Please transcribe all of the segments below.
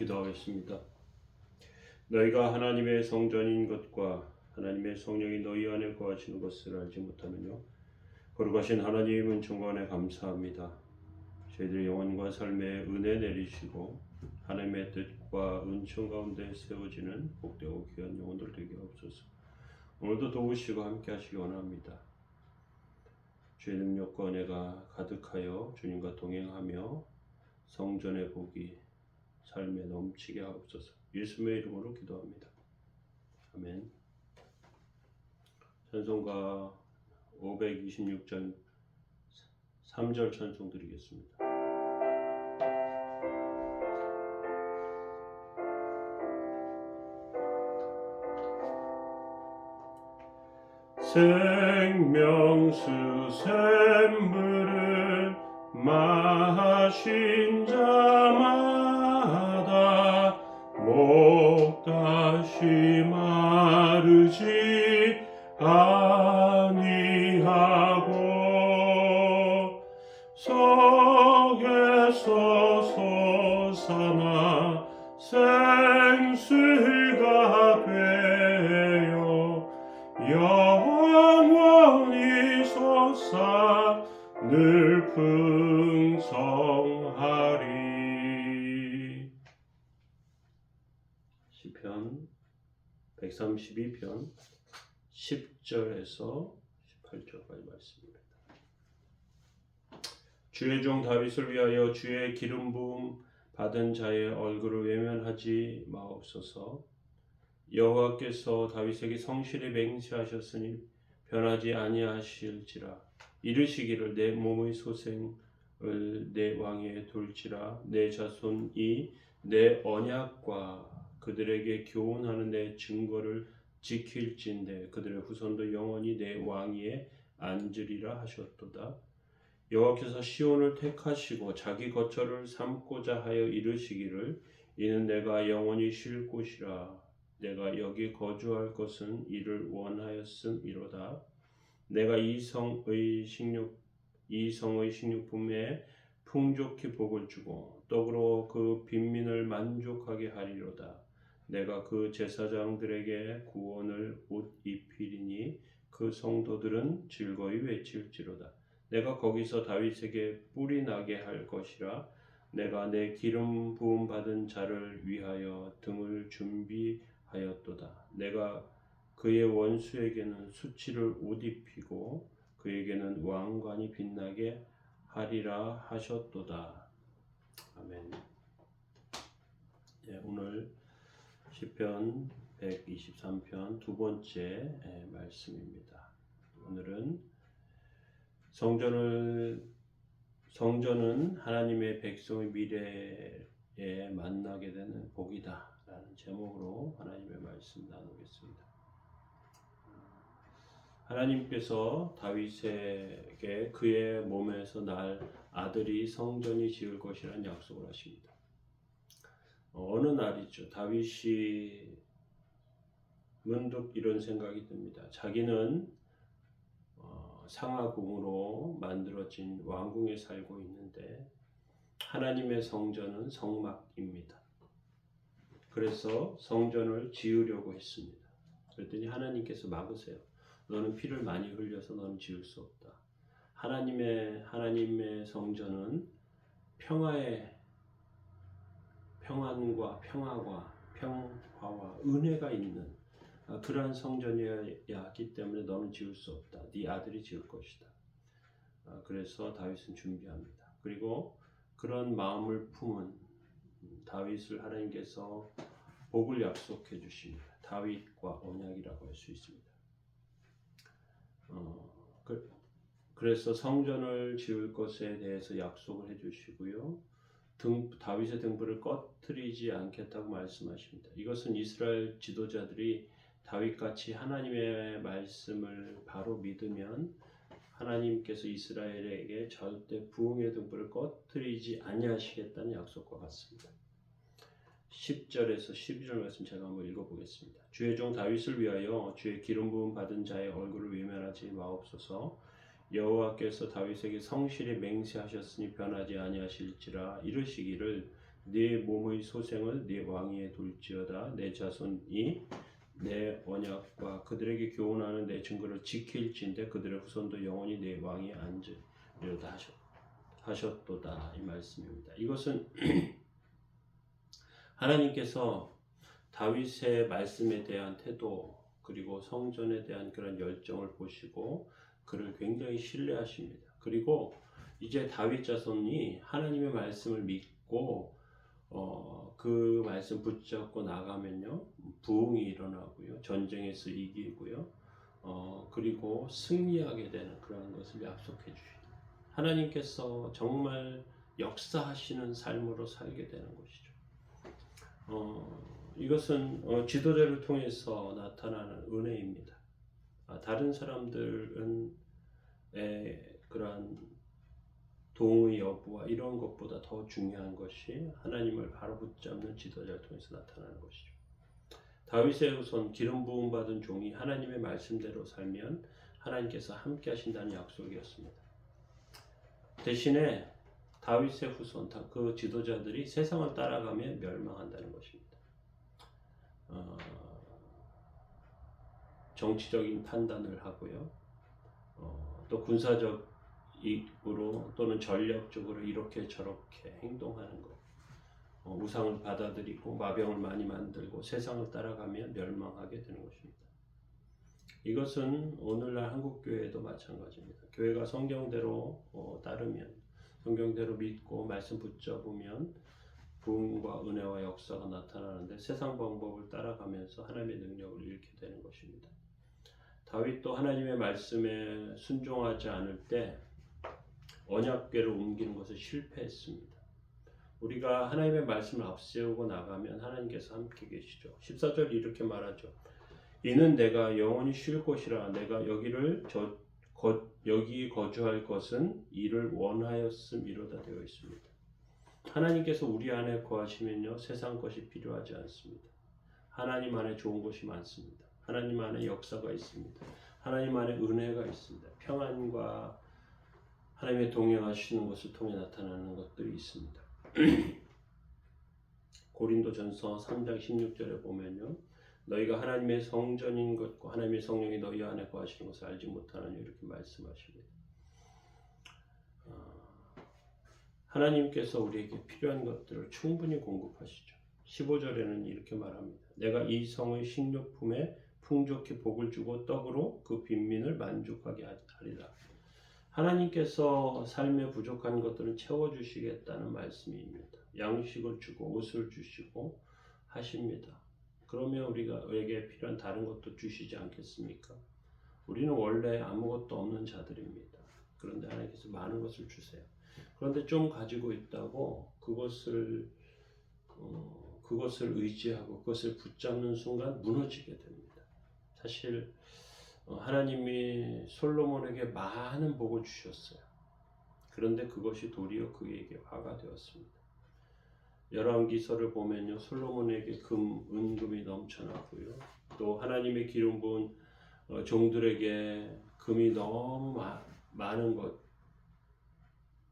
기도하겠습니다. 너희가 하나님의 성전인 것과 하나님의 성령이 너희 안에 거하시는 것을 알지 못하면요, 거룩하신 하나님은 중간에 감사합니다. 저희들의 영혼과 삶에 은혜 내리시고 하나님의 뜻과 은총 가운데 세워지는 복되고 귀한 영혼들 되게 하옵소서. 오늘도 도우시고 함께 하시기 원합니다. 주의 능력과 은혜가 가득하여 주님과 동행하며 성전의 복이 삶에 넘치게 하옵소서. 예수님의 이름으로 기도합니다. 아멘. 찬송가 526장 3절 찬송 드리겠습니다. 생명수 샘물을 마신 자마다 목 다시 마르지 아니하고 속에서 솟아나 생수가 되어 영원히 솟아 늘 풍성하리. 시편 132편 10절에서 18절까지 말씀입니다. 주의 종 다윗을 위하여 주의 기름 부음 받은 자의 얼굴을 외면하지 마옵소서. 여호와께서 다윗에게 성실히 맹세하셨으니 변하지 아니하실지라. 이르시기를 내 몸의 소생을 내 왕위에 둘지라. 내 자손이 내 언약과 그들에게 교훈하는 내 증거를 지킬진대 그들의 후손도 영원히 내 왕위에 앉으리라 하셨도다. 여호와께서 시온을 택하시고 자기 거처를 삼고자 하여 이르시기를 이는 내가 영원히 쉴 곳이라. 내가 여기 거주할 것은 이를 원하였음이로다. 내가 이 성의 식료품에 풍족히 복을 주고 떡으로 그 빈민을 만족하게 하리로다. 내가 그 제사장들에게 구원을 옷 입히리니 그 성도들은 즐거이 외칠지로다. 내가 거기서 다윗에게 뿔이 나게 할 것이라. 내가 내 기름 부음 받은 자를 위하여 등을 준비하였도다. 내가 그의 원수에게는 수치를 옷 입히고 그에게는 왕관이 빛나게 하리라 하셨도다. 아멘. 네, 오늘 시편 123편 두 번째 말씀입니다. 오늘은 성전은 하나님의 백성의 미래에 만나게 되는 복이다 라는 제목으로 하나님의 말씀 나누겠습니다. 하나님께서 다윗에게 그의 몸에서 날 아들이 성전이 지을 것이라는 약속을 하십니다. 어느 날이죠. 다윗이 문득 이런 생각이 듭니다. 자기는 상하궁으로 만들어진 왕궁에 살고 있는데 하나님의 성전은 성막입니다. 그래서 성전을 지으려고 했습니다. 그랬더니 하나님께서 막으세요. 너는 피를 많이 흘려서 너는 지을 수 없다. 하나님의 성전은 평안과 평화와 은혜가 있는 그러한 성전이어야 하기 때문에 너는 지을 수 없다. 네 아들이 지을 것이다. 그래서 다윗은 준비합니다. 그리고 그런 마음을 품은 다윗을 하나님께서 복을 약속해 주십니다. 다윗과 언약이라고 할 수 있습니다. 그래서 성전을 지을 것에 대해서 약속을 해 주시고요. 다윗의 등불을 꺼트리지 않겠다고 말씀하십니다. 이것은 이스라엘 지도자들이 다윗같이 하나님의 말씀을 바로 믿으면 하나님께서 이스라엘에게 절대 부흥의 등불을 꺼트리지 아니하시겠다는 약속과 같습니다. 10절에서 12절 말씀 제가 한번 읽어보겠습니다. 주의 종 다윗을 위하여 주의 기름 부음 받은 자의 얼굴을 외면하지 마옵소서. 여호와께서 다윗에게 성실히 맹세하셨으니 변하지 아니하실지라. 이르시기를 네 몸의 소생을 네 왕위에 둘지어다. 내 자손이 내 언약과 그들에게 교훈하는 내 증거를 지킬진대 그들의 후손도 영원히 내 왕위에 앉으리로다 하셨도다. 이 말씀입니다. 이것은 하나님께서 다윗의 말씀에 대한 태도 그리고 성전에 대한 그런 열정을 보시고 그를 굉장히 신뢰하십니다. 그리고 이제 다윗 자손이 하나님의 말씀을 믿고 그 말씀 붙잡고 나가면요 부흥이 일어나고요 전쟁에서 이기고요 그리고 승리하게 되는 그런 것을 약속해 주십니다. 하나님께서 정말 역사하시는 삶으로 살게 되는 것이죠. 이것은 지도자를 통해서 나타나는 은혜입니다. 다른 사람들은 그러한 동의 여부와 이런 것보다 더 중요한 것이 하나님을 바로 붙잡는 지도자를 통해서 나타나는 것이죠. 다윗의 후손 기름 부음 받은 종이 하나님의 말씀대로 살면 하나님께서 함께 하신다는 약속이었습니다. 대신에 다윗의 후손 그 지도자들이 세상을 따라가며 멸망한다는 것입니다. 정치적인 판단을 하고요. 또 군사적으로 또는 전략적으로 이렇게 저렇게 행동하는 것. 우상을 받아들이고 마병을 많이 만들고 세상을 따라가며 멸망하게 되는 것입니다. 이것은 오늘날 한국교회도 마찬가지입니다. 교회가 성경대로 따르면 성경대로 믿고 말씀 붙잡으면 부흥과 은혜와 역사가 나타나는데 세상 방법을 따라가면서 하나님의 능력을 잃게 되는 것입니다. 다윗도 하나님의 말씀에 순종하지 않을 때 언약궤를 옮기는 것을 실패했습니다. 우리가 하나님의 말씀을 앞세우고 나가면 하나님께서 함께 계시죠. 14절 이렇게 말하죠. 이는 내가 영원히 쉴 곳이라 내가 여기 거주할 것은 이를 원하였음이로다 되어 있습니다. 하나님께서 우리 안에 거하시면요 세상 것이 필요하지 않습니다. 하나님 안에 좋은 것이 많습니다. 하나님 안에 역사가 있습니다. 하나님 안에 은혜가 있습니다. 평안과 하나님의 동행하시는 것을 통해 나타나는 것들이 있습니다. 고린도전서 3장 16절에 보면요 너희가 하나님의 성전인 것과 하나님의 성령이 너희 안에 거하시는 것을 알지 못하느냐 이렇게 말씀하십니다. 하나님께서 우리에게 필요한 것들을 충분히 공급하시죠. 15절에는 이렇게 말합니다. 내가 이 성의 식료품에 풍족히 복을 주고 떡으로 그 빈민을 만족하게 하리라. 하나님께서 삶에 부족한 것들을 채워주시겠다는 말씀입니다. 양식을 주고 옷을 주시고 하십니다. 그러면 우리에게 필요한 다른 것도 주시지 않겠습니까? 우리는 원래 아무것도 없는 자들입니다. 그런데 하나님께서 많은 것을 주세요. 그런데 좀 가지고 있다고 그것을 의지하고 그것을 붙잡는 순간 무너지게 됩니다. 사실 하나님이 솔로몬에게 많은 복을 주셨어요. 그런데 그것이 도리어 그에게 화가 되었습니다. 열왕기서를 보면요 솔로몬에게 은금이 넘쳐나고요 또 하나님의 기름 부은 종들에게 금이 너무 많은 것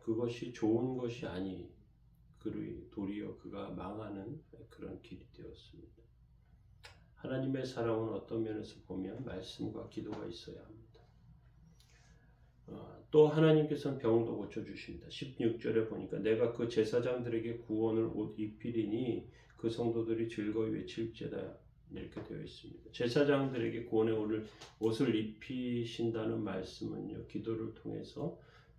그것이 좋은 것이 아니 도리어 그가 망하는 그런 길이 되었습니다. 하나님의 사랑은 어떤 면에서 보면 말씀과 기도가 있어야 합니다. 또 하나님께서는 병도 고쳐주십니다. 16절에 보니까 내가 그 제사장들에게 구원을 옷 입히리니 그 성도들이 즐거이 외칠지어다 이렇게 되어 있습니다. 제사장들에게 구원의 옷을 입히신다는 말씀은요 기도를 통해서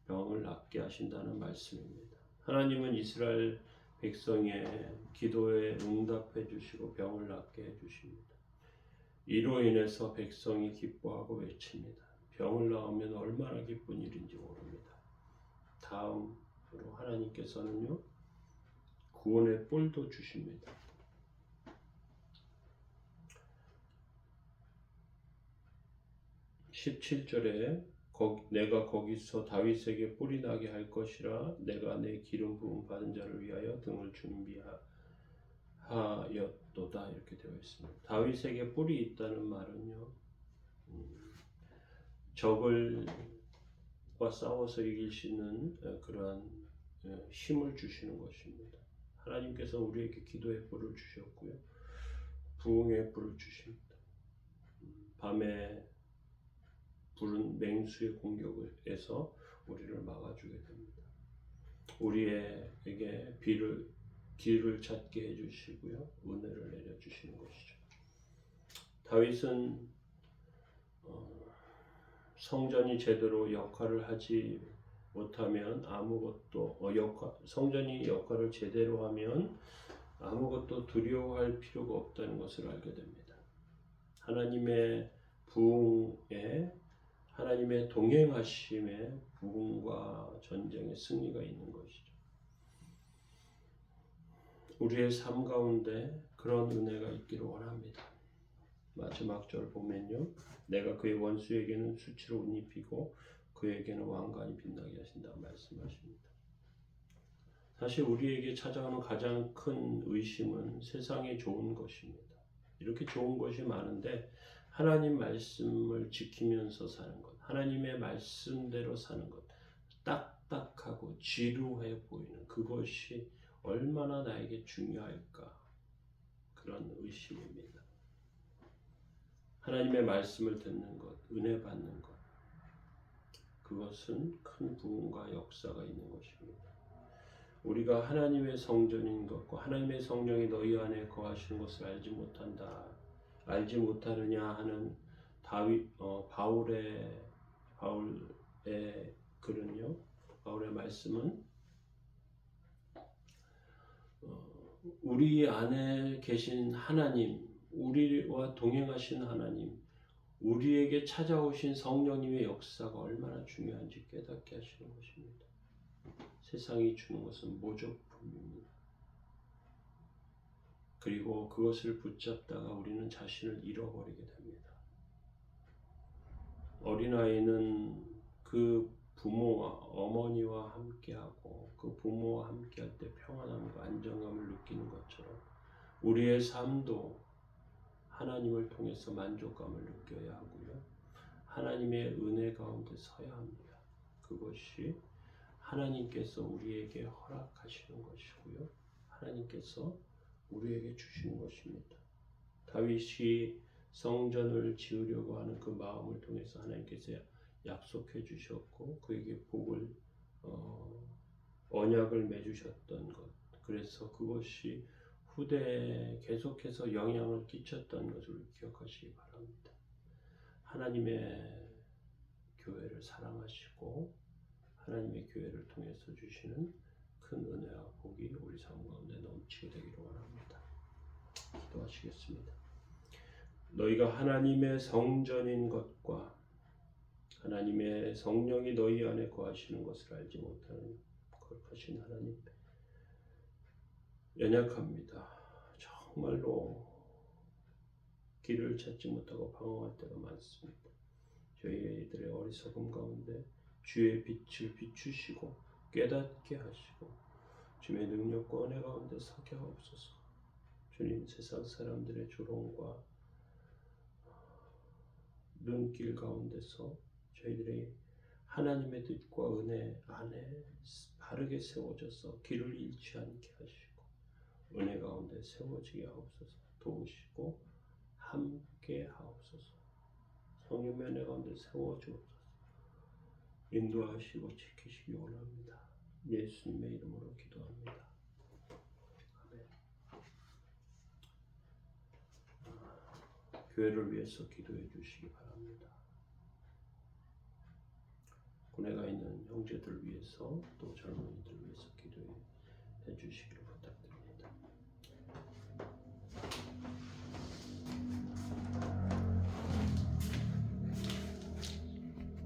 병을 낫게 하신다는 말씀입니다. 하나님은 이스라엘 백성의 기도에 응답해 주시고 병을 낫게 해 주십니다. 이로 인해서 백성이 기뻐하고 외칩니다. 병을 나으면 얼마나 기쁜 일인지 모릅니다. 다음으로 하나님께서는요 구원의 뿔도 주십니다. 17절에 내가 거기서 다윗에게 뿔이 나게 할 것이라 내가 내 기름 부음 받은 자를 위하여 등을 준비하였도다 이렇게 되어 있습니다. 다윗에게 뿔이 있다는 말은요 적을과 싸워서 이길 수 있는 그러한 힘을 주시는 것입니다. 하나님께서 우리에게 기도의 불을 주셨고요. 부흥의 불을 주십니다. 밤에 불은 맹수의 공격에서 우리를 막아주게 됩니다. 우리에게 길을 찾게 해주시고요. 은혜를 내려주시는 것이죠. 다윗은 성전이 제대로 역할을 하지 못하면 성전이 역할을 제대로 하면 아무것도 두려워할 필요가 없다는 것을 알게 됩니다. 하나님의 부흥에 하나님의 동행하심에 부흥과 전쟁의 승리가 있는 것이죠. 우리의 삶 가운데 그런 은혜가 있기를 원합니다. 마지막 절 보면요. 내가 그의 원수에게는 수치로 옷 입히고 그에게는 왕관이 빛나게 하신다고 말씀하십니다. 사실 우리에게 찾아오는 가장 큰 의심은 세상에 좋은 것입니다. 이렇게 좋은 것이 많은데 하나님 말씀을 지키면서 사는 것, 하나님의 말씀대로 사는 것, 딱딱하고 지루해 보이는 그것이 얼마나 나에게 중요할까? 그런 의심입니다. 하나님의 말씀을 듣는 것, 은혜 받는 것, 그것은 큰 부흥과 역사가 있는 것입니다. 우리가 하나님의 성전인 것과 하나님의 성령이 너희 안에 거하시는 것을 알지 못하느냐 하는 바울의 글은요. 바울의 말씀은 우리 안에 계신 하나님, 우리와 동행하신 하나님, 우리에게 찾아오신 성령님의 역사가 얼마나 중요한지 깨닫게 하시는 것입니다. 세상이 주는 것은 모조품입니다. 그리고 그것을 붙잡다가 우리는 자신을 잃어버리게 됩니다. 어린아이는 그 부모와 어머니와 함께하고 그 부모와 함께할 때 평안함과 안정감을 느끼는 것처럼 우리의 삶도 하나님을 통해서 만족감을 느껴야 하고요. 하나님의 은혜 가운데 서야 합니다. 그것이 하나님께서 우리에게 허락하시는 것이고요. 하나님께서 우리에게 주시는 것입니다. 다윗이 성전을 지으려고 하는 그 마음을 통해서 하나님께서 약속해 주셨고 그에게 복을 언약을 맺으셨던 것, 그래서 그것이 후대에 계속해서 영향을 끼쳤던 것을 기억하시기 바랍니다. 하나님의 교회를 사랑하시고 하나님의 교회를 통해서 주시는 큰 은혜와 복이 우리 삶 가운데 넘치게 되기를 원합니다. 기도하시겠습니다. 너희가 하나님의 성전인 것과 하나님의 성령이 너희 안에 거하시는 것을 알지 못하는 거룩하신 하나님, 연약합니다. 정말로 길을 찾지 못하고 방황할 때가 많습니다. 저희들의 어리석음 가운데 주의 빛을 비추시고 깨닫게 하시고 주의 능력과 은혜 가운데 서게 하옵소서. 주님, 세상 사람들의 조롱과 눈길 가운데서 저희들이 하나님의 뜻과 은혜 안에 바르게 세워져서 길을 잃지 않게 하시고 은혜 가운데 세워지게 하옵소서. 도우시고 함께 하옵소서. 성령의 은혜 가운데 세워주옵소서. 인도하시고 지키시기 원합니다. 예수님의 이름으로 기도합니다. 아멘. 교회를 위해서 기도해 주시기 바랍니다. 군에가 있는 형제들을 위해서 또 젊은이들을 위해서 기도해 주시기를 부탁드립니다.